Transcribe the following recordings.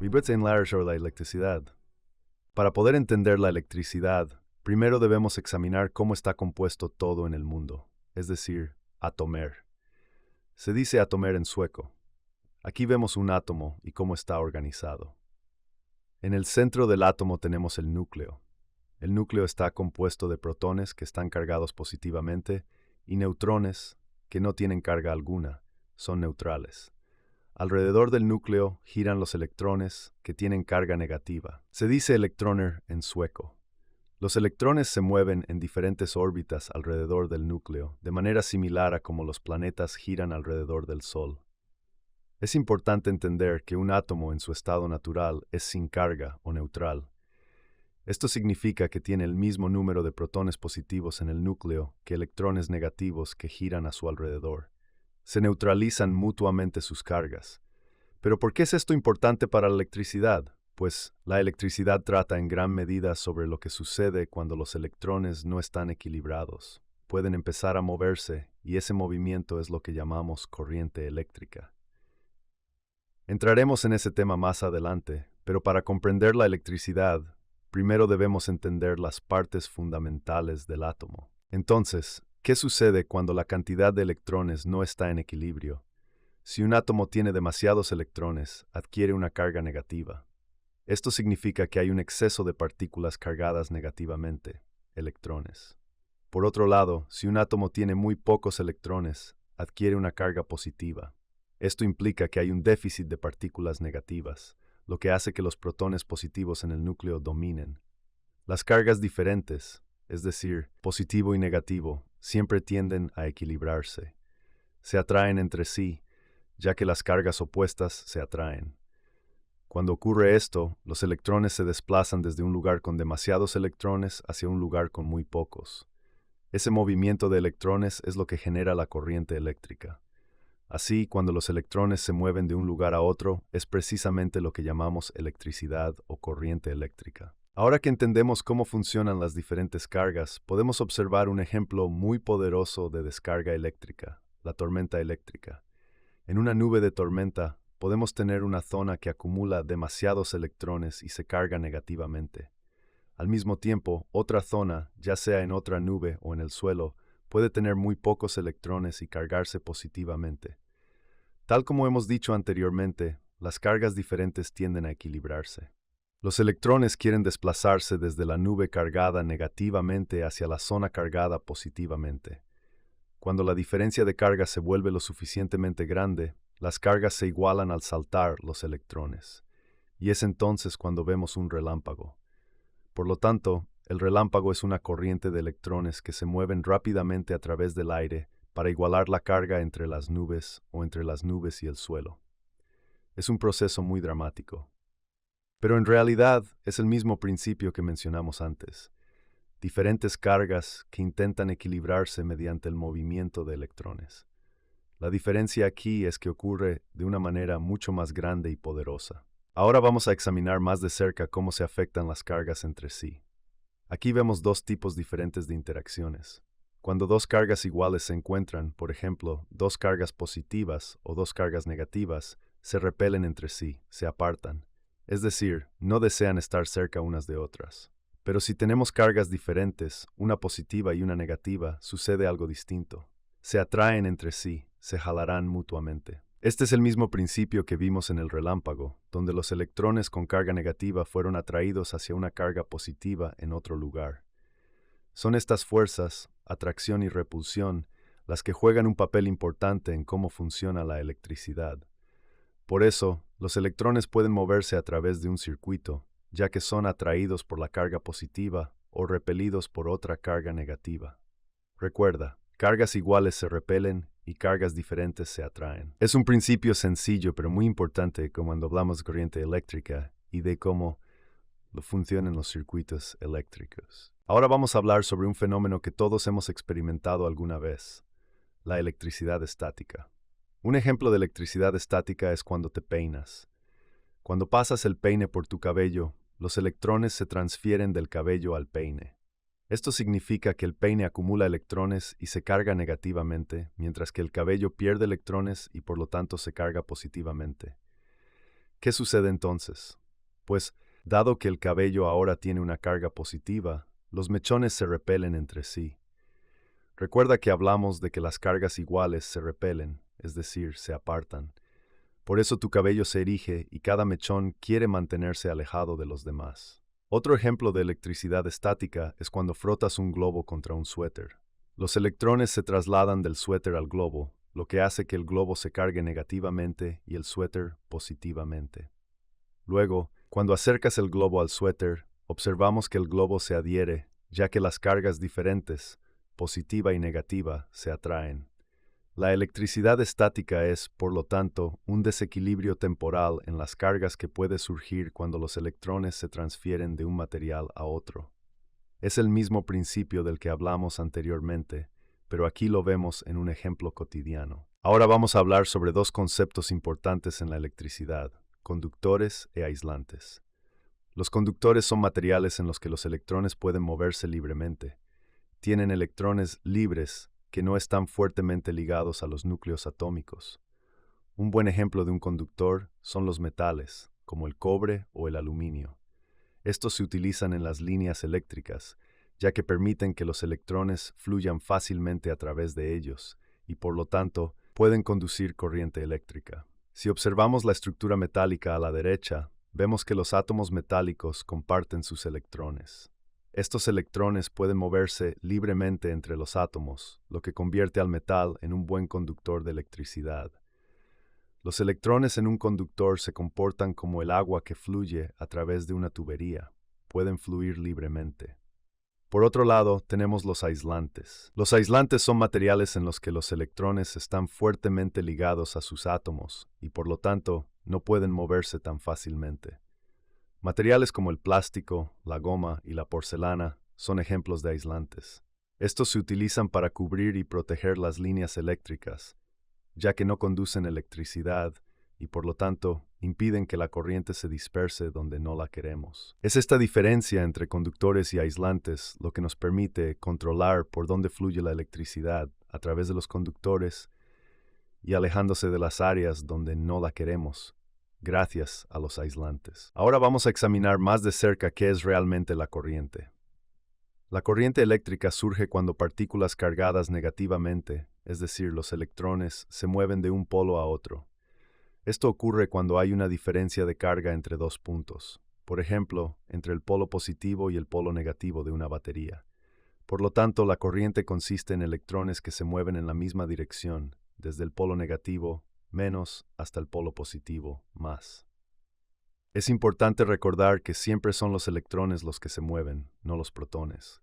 Libres en la sobre la electricidad. Para poder entender la electricidad, primero debemos examinar cómo está compuesto todo en el mundo, es decir, atomer. Se dice atomer en sueco. Aquí vemos un átomo y cómo está organizado. En el centro del átomo tenemos el núcleo. El núcleo está compuesto de protones que están cargados positivamente y neutrones que no tienen carga alguna, son neutrales. Alrededor del núcleo giran los electrones que tienen carga negativa. Se dice electroner en sueco. Los electrones se mueven en diferentes órbitas alrededor del núcleo, de manera similar a como los planetas giran alrededor del Sol. Es importante entender que un átomo en su estado natural es sin carga o neutral. Esto significa que tiene el mismo número de protones positivos en el núcleo que electrones negativos que giran a su alrededor. Se neutralizan mutuamente sus cargas. ¿Pero por qué es esto importante para la electricidad? Pues la electricidad trata en gran medida sobre lo que sucede cuando los electrones no están equilibrados. Pueden empezar a moverse y ese movimiento es lo que llamamos corriente eléctrica. Entraremos en ese tema más adelante, pero para comprender la electricidad, primero debemos entender las partes fundamentales del átomo. Entonces, ¿qué sucede cuando la cantidad de electrones no está en equilibrio? Si un átomo tiene demasiados electrones, adquiere una carga negativa. Esto significa que hay un exceso de partículas cargadas negativamente, electrones. Por otro lado, si un átomo tiene muy pocos electrones, adquiere una carga positiva. Esto implica que hay un déficit de partículas negativas, lo que hace que los protones positivos en el núcleo dominen. Las cargas diferentes, es decir, positivo y negativo, siempre tienden a equilibrarse. Se atraen entre sí, ya que las cargas opuestas se atraen. Cuando ocurre esto, los electrones se desplazan desde un lugar con demasiados electrones hacia un lugar con muy pocos. Ese movimiento de electrones es lo que genera la corriente eléctrica. Así, cuando los electrones se mueven de un lugar a otro, es precisamente lo que llamamos electricidad o corriente eléctrica. Ahora que entendemos cómo funcionan las diferentes cargas, podemos observar un ejemplo muy poderoso de descarga eléctrica, la tormenta eléctrica. En una nube de tormenta, podemos tener una zona que acumula demasiados electrones y se carga negativamente. Al mismo tiempo, otra zona, ya sea en otra nube o en el suelo, puede tener muy pocos electrones y cargarse positivamente. Tal como hemos dicho anteriormente, las cargas diferentes tienden a equilibrarse. Los electrones quieren desplazarse desde la nube cargada negativamente hacia la zona cargada positivamente. Cuando la diferencia de carga se vuelve lo suficientemente grande, las cargas se igualan al saltar los electrones. Y es entonces cuando vemos un relámpago. Por lo tanto, el relámpago es una corriente de electrones que se mueven rápidamente a través del aire para igualar la carga entre las nubes o entre las nubes y el suelo. Es un proceso muy dramático. Pero en realidad es el mismo principio que mencionamos antes. Diferentes cargas que intentan equilibrarse mediante el movimiento de electrones. La diferencia aquí es que ocurre de una manera mucho más grande y poderosa. Ahora vamos a examinar más de cerca cómo se afectan las cargas entre sí. Aquí vemos dos tipos diferentes de interacciones. Cuando dos cargas iguales se encuentran, por ejemplo, dos cargas positivas o dos cargas negativas, se repelen entre sí, se apartan. Es decir, no desean estar cerca unas de otras. Pero si tenemos cargas diferentes, una positiva y una negativa, sucede algo distinto. Se atraen entre sí, se jalarán mutuamente. Este es el mismo principio que vimos en el relámpago, donde los electrones con carga negativa fueron atraídos hacia una carga positiva en otro lugar. Son estas fuerzas, atracción y repulsión, las que juegan un papel importante en cómo funciona la electricidad. Por eso, los electrones pueden moverse a través de un circuito, ya que son atraídos por la carga positiva o repelidos por otra carga negativa. Recuerda, cargas iguales se repelen y cargas diferentes se atraen. Es un principio sencillo pero muy importante cuando hablamos de corriente eléctrica y de cómo funcionan los circuitos eléctricos. Ahora vamos a hablar sobre un fenómeno que todos hemos experimentado alguna vez, la electricidad estática. Un ejemplo de electricidad estática es cuando te peinas. Cuando pasas el peine por tu cabello, los electrones se transfieren del cabello al peine. Esto significa que el peine acumula electrones y se carga negativamente, mientras que el cabello pierde electrones y por lo tanto se carga positivamente. ¿Qué sucede entonces? Pues, dado que el cabello ahora tiene una carga positiva, los mechones se repelen entre sí. Recuerda que hablamos de que las cargas iguales se repelen, es decir, se apartan. Por eso tu cabello se erige y cada mechón quiere mantenerse alejado de los demás. Otro ejemplo de electricidad estática es cuando frotas un globo contra un suéter. Los electrones se trasladan del suéter al globo, lo que hace que el globo se cargue negativamente y el suéter positivamente. Luego, cuando acercas el globo al suéter, observamos que el globo se adhiere, ya que las cargas diferentes, positiva y negativa, se atraen. La electricidad estática es, por lo tanto, un desequilibrio temporal en las cargas que puede surgir cuando los electrones se transfieren de un material a otro. Es el mismo principio del que hablamos anteriormente, pero aquí lo vemos en un ejemplo cotidiano. Ahora vamos a hablar sobre dos conceptos importantes en la electricidad: conductores e aislantes. Los conductores son materiales en los que los electrones pueden moverse libremente. Tienen electrones libres que no están fuertemente ligados a los núcleos atómicos. Un buen ejemplo de un conductor son los metales, como el cobre o el aluminio. Estos se utilizan en las líneas eléctricas, ya que permiten que los electrones fluyan fácilmente a través de ellos y, por lo tanto, pueden conducir corriente eléctrica. Si observamos la estructura metálica a la derecha, vemos que los átomos metálicos comparten sus electrones. Estos electrones pueden moverse libremente entre los átomos, lo que convierte al metal en un buen conductor de electricidad. Los electrones en un conductor se comportan como el agua que fluye a través de una tubería. Pueden fluir libremente. Por otro lado, tenemos los aislantes. Los aislantes son materiales en los que los electrones están fuertemente ligados a sus átomos y, por lo tanto, no pueden moverse tan fácilmente. Materiales como el plástico, la goma y la porcelana son ejemplos de aislantes. Estos se utilizan para cubrir y proteger las líneas eléctricas, ya que no conducen electricidad y por lo tanto impiden que la corriente se disperse donde no la queremos. Es esta diferencia entre conductores y aislantes lo que nos permite controlar por dónde fluye la electricidad a través de los conductores y alejándose de las áreas donde no la queremos, gracias a los aislantes. Ahora vamos a examinar más de cerca qué es realmente la corriente. La corriente eléctrica surge cuando partículas cargadas negativamente, es decir, los electrones, se mueven de un polo a otro. Esto ocurre cuando hay una diferencia de carga entre dos puntos, por ejemplo, entre el polo positivo y el polo negativo de una batería. Por lo tanto, la corriente consiste en electrones que se mueven en la misma dirección, desde el polo negativo, menos, hasta el polo positivo, más. Es importante recordar que siempre son los electrones los que se mueven, no los protones.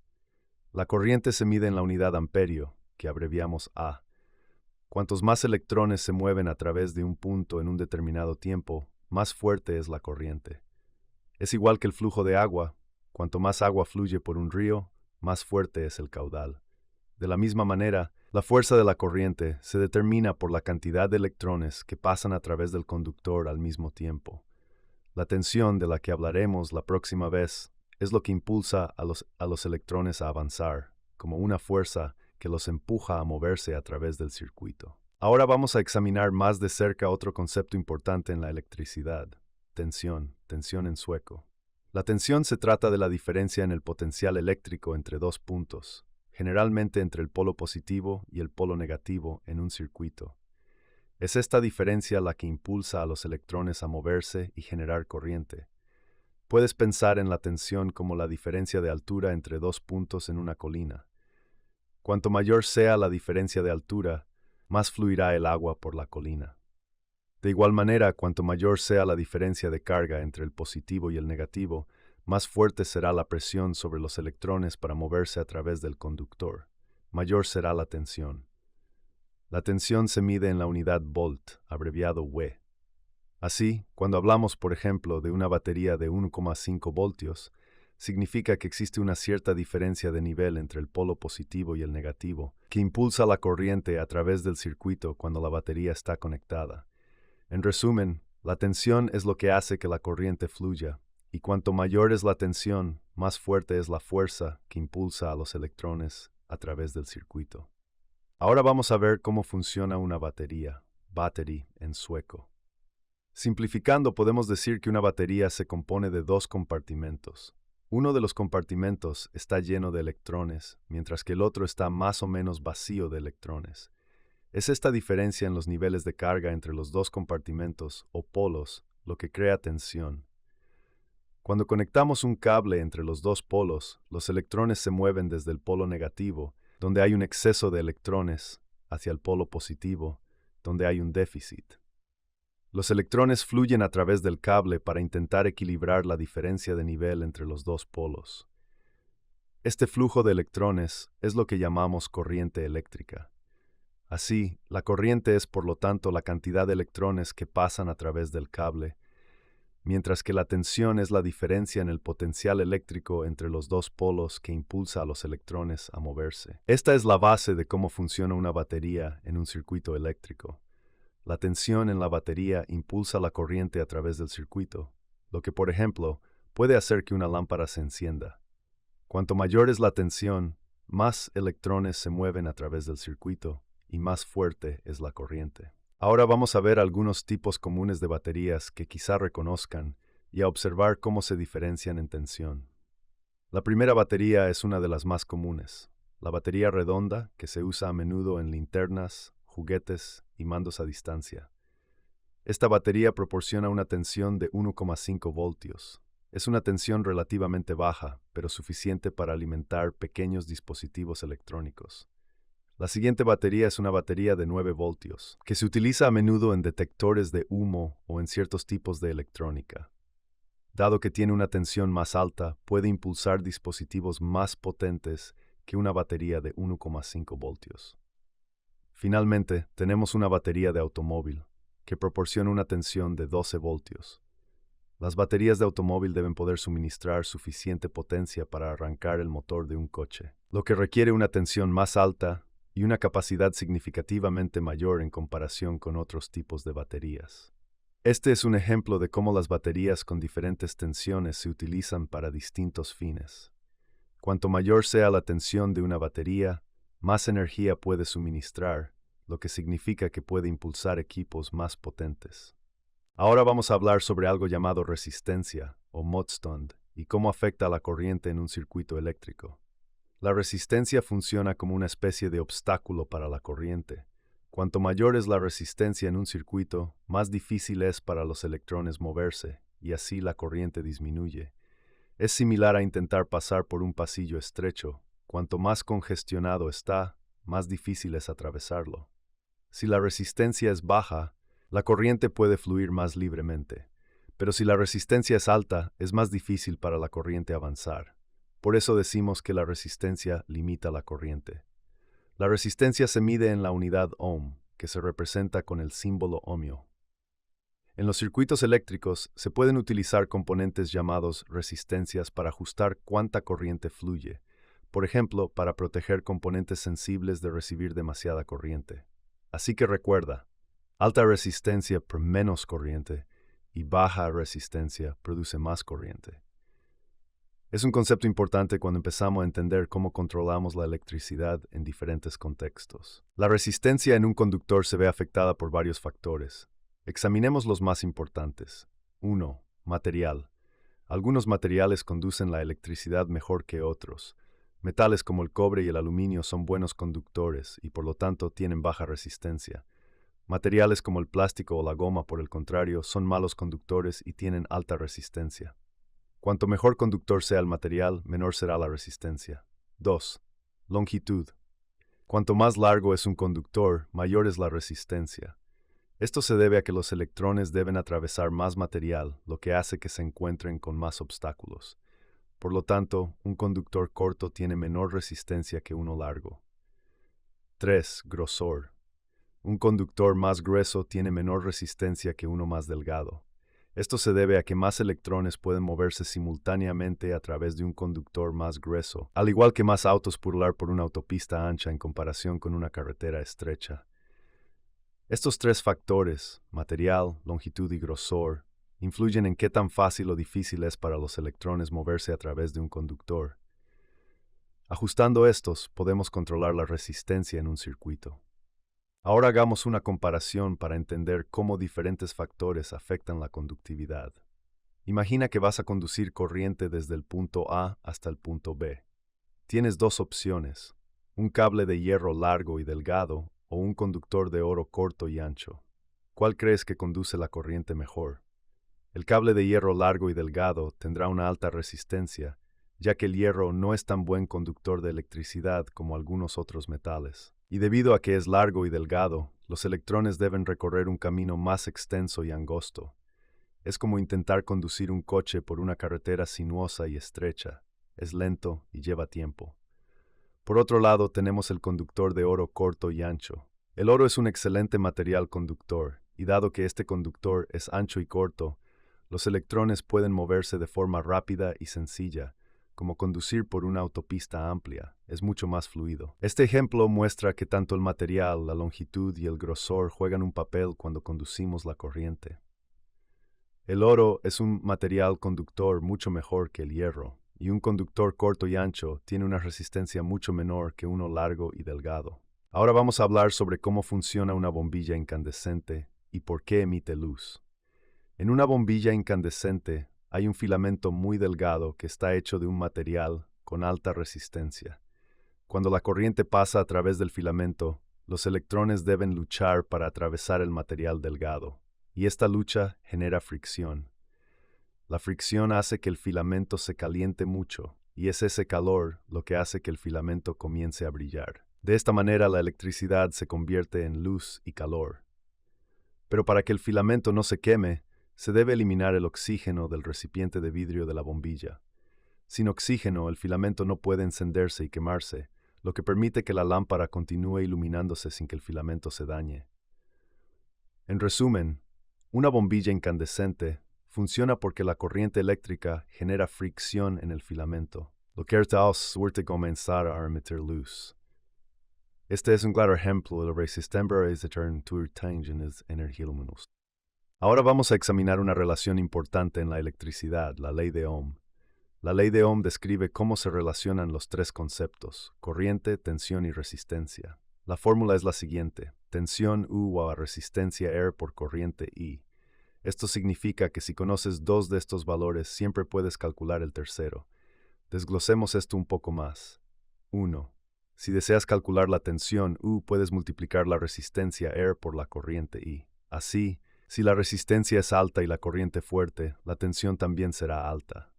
La corriente se mide en la unidad amperio, que abreviamos A. Cuantos más electrones se mueven a través de un punto en un determinado tiempo, más fuerte es la corriente. Es igual que el flujo de agua. Cuanto más agua fluye por un río, más fuerte es el caudal. De la misma manera, la fuerza de la corriente se determina por la cantidad de electrones que pasan a través del conductor al mismo tiempo. La tensión de la que hablaremos la próxima vez es lo que impulsa a los electrones a avanzar, como una fuerza que los empuja a moverse a través del circuito. Ahora vamos a examinar más de cerca otro concepto importante en la electricidad: tensión en sueco. La tensión se trata de la diferencia en el potencial eléctrico entre dos puntos, generalmente entre el polo positivo y el polo negativo en un circuito. Es esta diferencia la que impulsa a los electrones a moverse y generar corriente. Puedes pensar en la tensión como la diferencia de altura entre dos puntos en una colina. Cuanto mayor sea la diferencia de altura, más fluirá el agua por la colina. De igual manera, cuanto mayor sea la diferencia de carga entre el positivo y el negativo, más fuerte será la presión sobre los electrones para moverse a través del conductor. Mayor será la tensión. La tensión se mide en la unidad volt, abreviado W. Así, cuando hablamos, por ejemplo, de una batería de 1,5 voltios, significa que existe una cierta diferencia de nivel entre el polo positivo y el negativo, que impulsa la corriente a través del circuito cuando la batería está conectada. En resumen, la tensión es lo que hace que la corriente fluya, y cuanto mayor es la tensión, más fuerte es la fuerza que impulsa a los electrones a través del circuito. Ahora vamos a ver cómo funciona una batería, battery en sueco. Simplificando, podemos decir que una batería se compone de dos compartimentos. Uno de los compartimentos está lleno de electrones, mientras que el otro está más o menos vacío de electrones. Es esta diferencia en los niveles de carga entre los dos compartimentos, o polos, lo que crea tensión. Cuando conectamos un cable entre los dos polos, los electrones se mueven desde el polo negativo, donde hay un exceso de electrones, hacia el polo positivo, donde hay un déficit. Los electrones fluyen a través del cable para intentar equilibrar la diferencia de nivel entre los dos polos. Este flujo de electrones es lo que llamamos corriente eléctrica. Así, la corriente es por lo tanto la cantidad de electrones que pasan a través del cable, mientras que la tensión es la diferencia en el potencial eléctrico entre los dos polos que impulsa a los electrones a moverse. Esta es la base de cómo funciona una batería en un circuito eléctrico. La tensión en la batería impulsa la corriente a través del circuito, lo que, por ejemplo, puede hacer que una lámpara se encienda. Cuanto mayor es la tensión, más electrones se mueven a través del circuito y más fuerte es la corriente. Ahora vamos a ver algunos tipos comunes de baterías que quizá reconozcan y a observar cómo se diferencian en tensión. La primera batería es una de las más comunes, la batería redonda que se usa a menudo en linternas, juguetes y mandos a distancia. Esta batería proporciona una tensión de 1,5 voltios. Es una tensión relativamente baja, pero suficiente para alimentar pequeños dispositivos electrónicos. La siguiente batería es una batería de 9 voltios, que se utiliza a menudo en detectores de humo o en ciertos tipos de electrónica. Dado que tiene una tensión más alta, puede impulsar dispositivos más potentes que una batería de 1,5 voltios. Finalmente, tenemos una batería de automóvil, que proporciona una tensión de 12 voltios. Las baterías de automóvil deben poder suministrar suficiente potencia para arrancar el motor de un coche, lo que requiere una tensión más alta y una capacidad significativamente mayor en comparación con otros tipos de baterías. Este es un ejemplo de cómo las baterías con diferentes tensiones se utilizan para distintos fines. Cuanto mayor sea la tensión de una batería, más energía puede suministrar, lo que significa que puede impulsar equipos más potentes. Ahora vamos a hablar sobre algo llamado resistencia, o motstund, y cómo afecta a la corriente en un circuito eléctrico. La resistencia funciona como una especie de obstáculo para la corriente. Cuanto mayor es la resistencia en un circuito, más difícil es para los electrones moverse, y así la corriente disminuye. Es similar a intentar pasar por un pasillo estrecho. Cuanto más congestionado está, más difícil es atravesarlo. Si la resistencia es baja, la corriente puede fluir más libremente, pero si la resistencia es alta, es más difícil para la corriente avanzar. Por eso decimos que la resistencia limita la corriente. La resistencia se mide en la unidad ohm, que se representa con el símbolo ohmio. En los circuitos eléctricos se pueden utilizar componentes llamados resistencias para ajustar cuánta corriente fluye, por ejemplo, para proteger componentes sensibles de recibir demasiada corriente. Así que recuerda, alta resistencia por menos corriente y baja resistencia produce más corriente. Es un concepto importante cuando empezamos a entender cómo controlamos la electricidad en diferentes contextos. La resistencia en un conductor se ve afectada por varios factores. Examinemos los más importantes. 1. Material. Algunos materiales conducen la electricidad mejor que otros. Metales como el cobre y el aluminio son buenos conductores y por lo tanto tienen baja resistencia. Materiales como el plástico o la goma, por el contrario, son malos conductores y tienen alta resistencia. Cuanto mejor conductor sea el material, menor será la resistencia. 2. Longitud. Cuanto más largo es un conductor, mayor es la resistencia. Esto se debe a que los electrones deben atravesar más material, lo que hace que se encuentren con más obstáculos. Por lo tanto, un conductor corto tiene menor resistencia que uno largo. 3. Grosor. Un conductor más grueso tiene menor resistencia que uno más delgado. Esto se debe a que más electrones pueden moverse simultáneamente a través de un conductor más grueso, al igual que más autos purular por una autopista ancha en comparación con una carretera estrecha. Estos tres factores, material, longitud y grosor, influyen en qué tan fácil o difícil es para los electrones moverse a través de un conductor. Ajustando estos, podemos controlar la resistencia en un circuito. Ahora hagamos una comparación para entender cómo diferentes factores afectan la conductividad. Imagina que vas a conducir corriente desde el punto A hasta el punto B. Tienes dos opciones, un cable de hierro largo y delgado o un conductor de oro corto y ancho. ¿Cuál crees que conduce la corriente mejor? El cable de hierro largo y delgado tendrá una alta resistencia, ya que el hierro no es tan buen conductor de electricidad como algunos otros metales. Y debido a que es largo y delgado, los electrones deben recorrer un camino más extenso y angosto. Es como intentar conducir un coche por una carretera sinuosa y estrecha. Es lento y lleva tiempo. Por otro lado, tenemos el conductor de oro corto y ancho. El oro es un excelente material conductor, y dado que este conductor es ancho y corto, los electrones pueden moverse de forma rápida y sencilla, como conducir por una autopista amplia. Es mucho más fluido. Este ejemplo muestra que tanto el material, la longitud y el grosor juegan un papel cuando conducimos la corriente. El oro es un material conductor mucho mejor que el hierro, y un conductor corto y ancho tiene una resistencia mucho menor que uno largo y delgado. Ahora vamos a hablar sobre cómo funciona una bombilla incandescente y por qué emite luz. En una bombilla incandescente hay un filamento muy delgado que está hecho de un material con alta resistencia. Cuando la corriente pasa a través del filamento, los electrones deben luchar para atravesar el material delgado, y esta lucha genera fricción. La fricción hace que el filamento se caliente mucho, y es ese calor lo que hace que el filamento comience a brillar. De esta manera la electricidad se convierte en luz y calor. Pero para que el filamento no se queme, se debe eliminar el oxígeno del recipiente de vidrio de la bombilla. Sin oxígeno, el filamento no puede encenderse y quemarse, lo que permite que la lámpara continúe iluminándose sin que el filamento se dañe. En resumen, una bombilla incandescente funciona porque la corriente eléctrica genera fricción en el filamento, lo que suerte comenzar a emitir luz. Este es un claro ejemplo de la resistencia de energía luminosa. Ahora vamos a examinar una relación importante en la electricidad, la ley de Ohm. La ley de Ohm describe cómo se relacionan los tres conceptos, corriente, tensión y resistencia. La fórmula es la siguiente, tensión U a resistencia R por corriente I. Esto significa que si conoces dos de estos valores, siempre puedes calcular el tercero. Desglosemos esto un poco más. 1. Si deseas calcular la tensión U, puedes multiplicar la resistencia R por la corriente I. Así, si la resistencia es alta y la corriente fuerte, la tensión también será alta.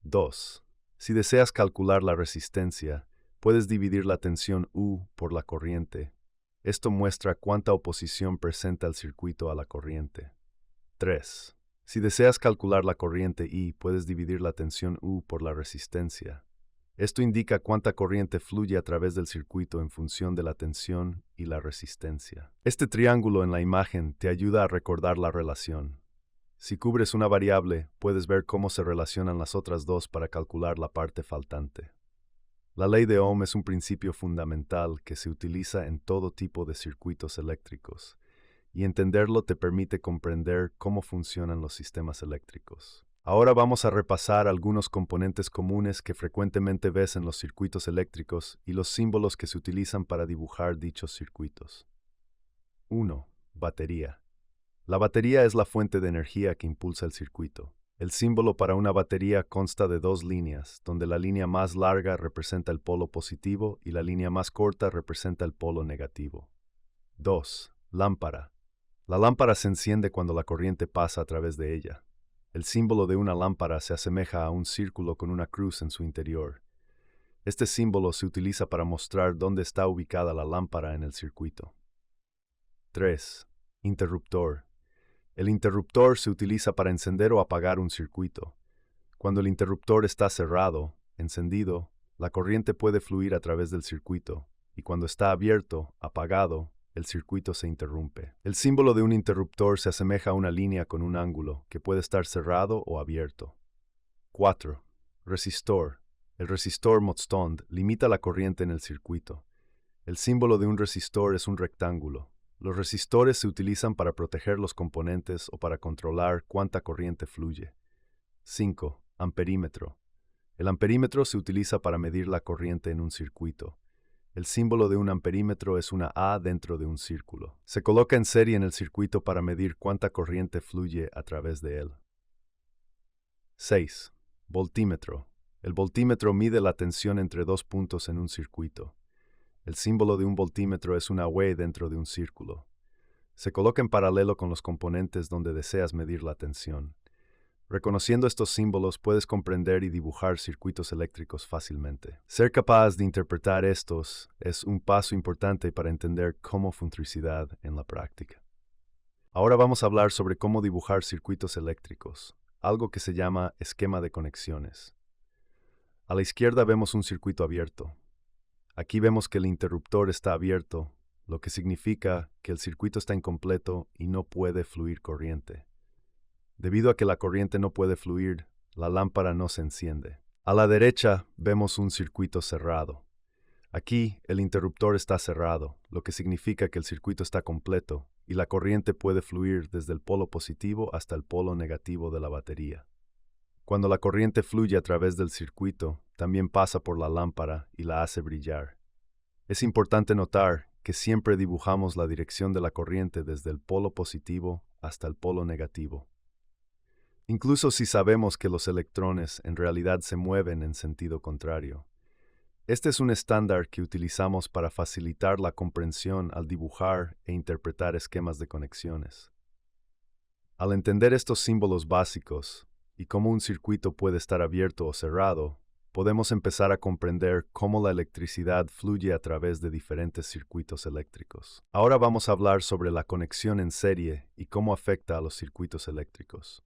2. Si deseas calcular la resistencia, puedes dividir la tensión U por la corriente. Esto muestra cuánta oposición presenta el circuito a la corriente. 3. Si deseas calcular la corriente I, puedes dividir la tensión U por la resistencia. Esto indica cuánta corriente fluye a través del circuito en función de la tensión y la resistencia. Este triángulo en la imagen te ayuda a recordar la relación. Si cubres una variable, puedes ver cómo se relacionan las otras dos para calcular la parte faltante. La ley de Ohm es un principio fundamental que se utiliza en todo tipo de circuitos eléctricos, y entenderlo te permite comprender cómo funcionan los sistemas eléctricos. Ahora vamos a repasar algunos componentes comunes que frecuentemente ves en los circuitos eléctricos y los símbolos que se utilizan para dibujar dichos circuitos. 1. Batería. La batería es la fuente de energía que impulsa el circuito. El símbolo para una batería consta de dos líneas, donde la línea más larga representa el polo positivo y la línea más corta representa el polo negativo. 2. Lámpara. La lámpara se enciende cuando la corriente pasa a través de ella. El símbolo de una lámpara se asemeja a un círculo con una cruz en su interior. Este símbolo se utiliza para mostrar dónde está ubicada la lámpara en el circuito. 3. Interruptor. El interruptor se utiliza para encender o apagar un circuito. Cuando el interruptor está cerrado, encendido, la corriente puede fluir a través del circuito, y cuando está abierto, apagado, el circuito se interrumpe. El símbolo de un interruptor se asemeja a una línea con un ángulo, que puede estar cerrado o abierto. 4. Resistor. El resistor motstond limita la corriente en el circuito. El símbolo de un resistor es un rectángulo. Los resistores se utilizan para proteger los componentes o para controlar cuánta corriente fluye. 5. Amperímetro. El amperímetro se utiliza para medir la corriente en un circuito. El símbolo de un amperímetro es una A dentro de un círculo. Se coloca en serie en el circuito para medir cuánta corriente fluye a través de él. 6. Voltímetro. El voltímetro mide la tensión entre dos puntos en un circuito. El símbolo de un voltímetro es una W dentro de un círculo. Se coloca en paralelo con los componentes donde deseas medir la tensión. Reconociendo estos símbolos puedes comprender y dibujar circuitos eléctricos fácilmente. Ser capaz de interpretar estos es un paso importante para entender cómo funcionalidad en la práctica. Ahora vamos a hablar sobre cómo dibujar circuitos eléctricos, algo que se llama esquema de conexiones. A la izquierda vemos un circuito abierto. Aquí vemos que el interruptor está abierto, lo que significa que el circuito está incompleto y no puede fluir corriente. Debido a que la corriente no puede fluir, la lámpara no se enciende. A la derecha vemos un circuito cerrado. Aquí el interruptor está cerrado, lo que significa que el circuito está completo y la corriente puede fluir desde el polo positivo hasta el polo negativo de la batería. Cuando la corriente fluye a través del circuito, también pasa por la lámpara y la hace brillar. Es importante notar que siempre dibujamos la dirección de la corriente desde el polo positivo hasta el polo negativo. Incluso si sabemos que los electrones en realidad se mueven en sentido contrario. Este es un estándar que utilizamos para facilitar la comprensión al dibujar e interpretar esquemas de conexiones. Al entender estos símbolos básicos y cómo un circuito puede estar abierto o cerrado, podemos empezar a comprender cómo la electricidad fluye a través de diferentes circuitos eléctricos. Ahora vamos a hablar sobre la conexión en serie y cómo afecta a los circuitos eléctricos.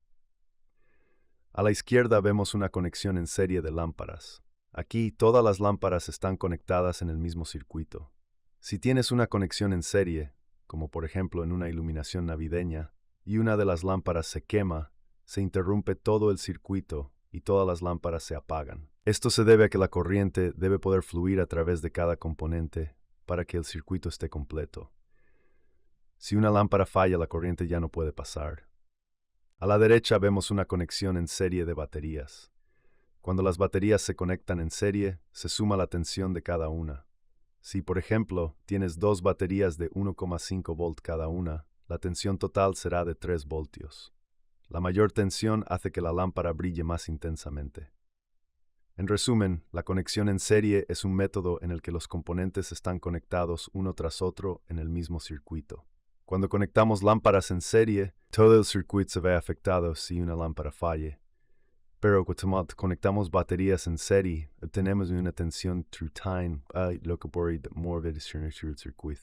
A la izquierda vemos una conexión en serie de lámparas. Aquí todas las lámparas están conectadas en el mismo circuito. Si tienes una conexión en serie, como por ejemplo en una iluminación navideña, y una de las lámparas se quema, se interrumpe todo el circuito y todas las lámparas se apagan. Esto se debe a que la corriente debe poder fluir a través de cada componente para que el circuito esté completo. Si una lámpara falla, la corriente ya no puede pasar. A la derecha vemos una conexión en serie de baterías. Cuando las baterías se conectan en serie, se suma la tensión de cada una. Si, por ejemplo, tienes dos baterías de 1,5 volt cada una, la tensión total será de 3 voltios. La mayor tensión hace que la lámpara brille más intensamente. En resumen, la conexión en serie es un método en el que los componentes están conectados uno tras otro en el mismo circuito. Cuando conectamos lámparas en serie, todo el circuito se ve afectado si una lámpara falle. Pero cuando conectamos baterías en serie, obtenemos una tensión true time, lo que puede mover el circuito.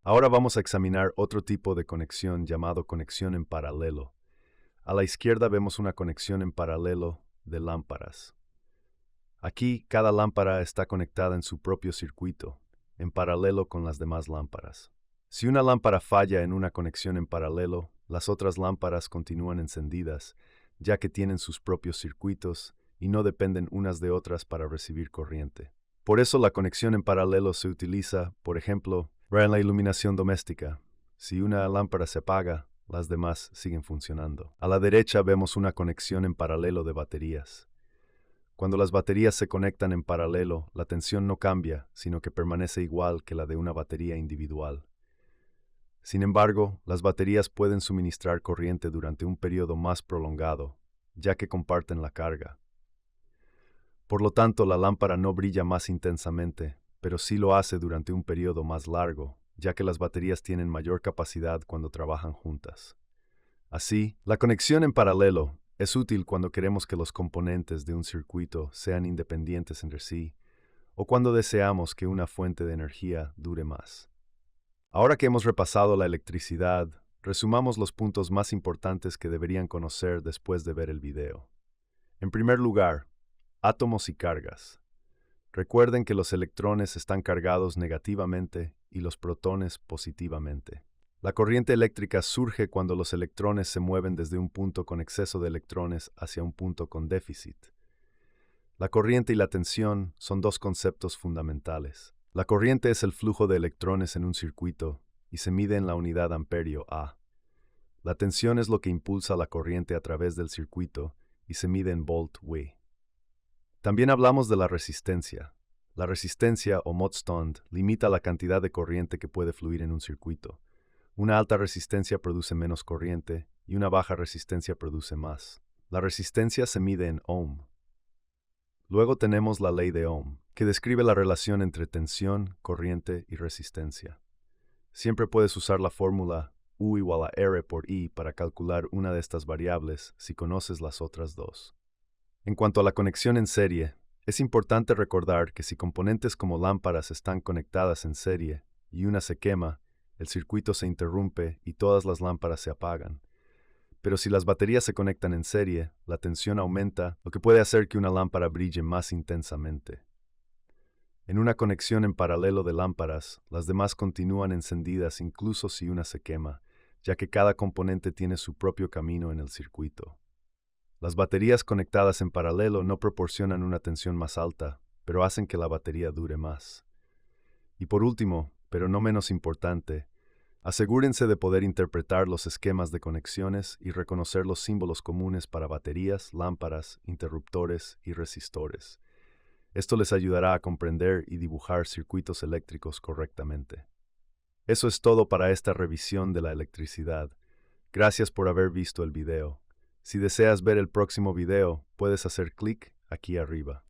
Ahora vamos a examinar otro tipo de conexión llamado conexión en paralelo. A la izquierda vemos una conexión en paralelo de lámparas. Aquí cada lámpara está conectada en su propio circuito, en paralelo con las demás lámparas. Si una lámpara falla en una conexión en paralelo, las otras lámparas continúan encendidas, ya que tienen sus propios circuitos y no dependen unas de otras para recibir corriente. Por eso la conexión en paralelo se utiliza, por ejemplo, en la iluminación doméstica. Si una lámpara se apaga, las demás siguen funcionando. A la derecha vemos una conexión en paralelo de baterías. Cuando las baterías se conectan en paralelo, la tensión no cambia, sino que permanece igual que la de una batería individual. Sin embargo, las baterías pueden suministrar corriente durante un periodo más prolongado, ya que comparten la carga. Por lo tanto, la lámpara no brilla más intensamente, pero sí lo hace durante un periodo más largo, ya que las baterías tienen mayor capacidad cuando trabajan juntas. Así, la conexión en paralelo es útil cuando queremos que los componentes de un circuito sean independientes entre sí, o cuando deseamos que una fuente de energía dure más. Ahora que hemos repasado la electricidad, resumamos los puntos más importantes que deberían conocer después de ver el video. En primer lugar, átomos y cargas. Recuerden que los electrones están cargados negativamente y los protones positivamente. La corriente eléctrica surge cuando los electrones se mueven desde un punto con exceso de electrones hacia un punto con déficit. La corriente y la tensión son dos conceptos fundamentales. La corriente es el flujo de electrones en un circuito y se mide en la unidad amperio A. La tensión es lo que impulsa la corriente a través del circuito y se mide en volt-W. También hablamos de la resistencia. La resistencia o modstand limita la cantidad de corriente que puede fluir en un circuito. Una alta resistencia produce menos corriente y una baja resistencia produce más. La resistencia se mide en ohm. Luego tenemos la ley de Ohm, que describe la relación entre tensión, corriente y resistencia. Siempre puedes usar la fórmula U igual a R por I para calcular una de estas variables si conoces las otras dos. En cuanto a la conexión en serie, es importante recordar que si componentes como lámparas están conectadas en serie y una se quema, el circuito se interrumpe y todas las lámparas se apagan. Pero si las baterías se conectan en serie, la tensión aumenta, lo que puede hacer que una lámpara brille más intensamente. En una conexión en paralelo de lámparas, las demás continúan encendidas incluso si una se quema, ya que cada componente tiene su propio camino en el circuito. Las baterías conectadas en paralelo no proporcionan una tensión más alta, pero hacen que la batería dure más. Y por último, pero no menos importante, asegúrense de poder interpretar los esquemas de conexiones y reconocer los símbolos comunes para baterías, lámparas, interruptores y resistores. Esto les ayudará a comprender y dibujar circuitos eléctricos correctamente. Eso es todo para esta revisión de la electricidad. Gracias por haber visto el video. Si deseas ver el próximo video, puedes hacer clic aquí arriba.